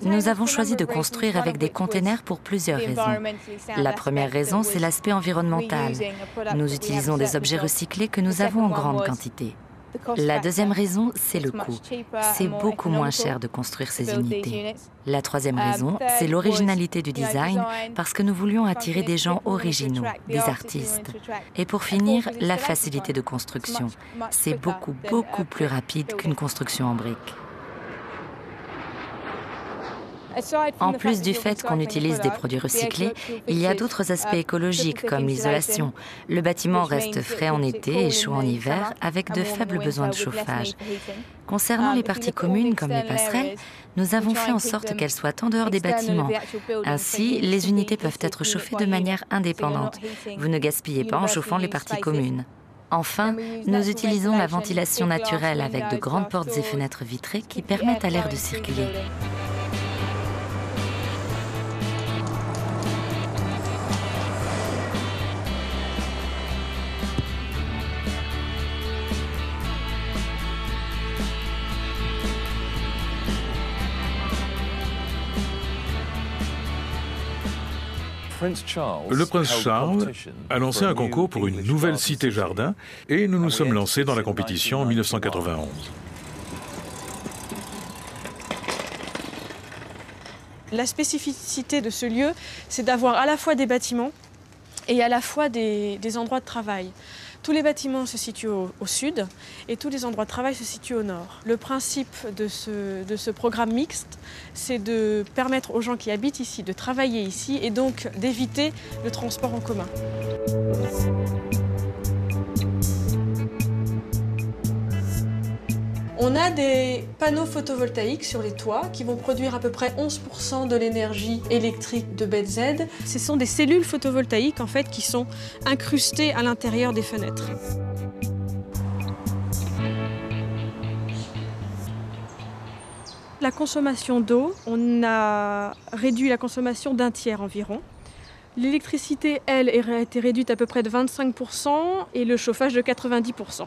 Nous avons choisi de construire avec des containers pour plusieurs raisons. La première raison, c'est l'aspect environnemental. Nous utilisons des objets recyclés que nous avons en grande quantité. La deuxième raison, c'est le coût. C'est beaucoup moins cher de construire ces unités. La troisième raison, c'est l'originalité du design, parce que nous voulions attirer des gens originaux, des artistes. Et pour finir, la facilité de construction. C'est beaucoup plus rapide qu'une construction en briques. En plus du fait qu'on utilise des produits recyclés, il y a d'autres aspects écologiques comme l'isolation. Le bâtiment reste frais en été et chaud en hiver avec de faibles besoins de chauffage. Concernant les parties communes comme les passerelles, nous avons fait en sorte qu'elles soient en dehors des bâtiments. Ainsi, les unités peuvent être chauffées de manière indépendante. Vous ne gaspillez pas en chauffant les parties communes. Enfin, nous utilisons la ventilation naturelle avec de grandes portes et fenêtres vitrées qui permettent à l'air de circuler. Le prince Charles a lancé un concours pour une nouvelle cité-jardin et nous nous sommes lancés dans la compétition en 1991. La spécificité de ce lieu, c'est d'avoir à la fois des bâtiments et à la fois des endroits de travail. Tous les bâtiments se situent au sud et tous les endroits de travail se situent au nord. Le principe de ce programme mixte, c'est de permettre aux gens qui habitent ici de travailler ici et donc d'éviter le transport en commun. On a des panneaux photovoltaïques sur les toits qui vont produire à peu près 11% de l'énergie électrique de BZ. Ce sont des cellules photovoltaïques en fait qui sont incrustées à l'intérieur des fenêtres. La consommation d'eau, on a réduit la consommation d'un tiers environ. L'électricité, elle, a été réduite à peu près de 25% et le chauffage de 90%.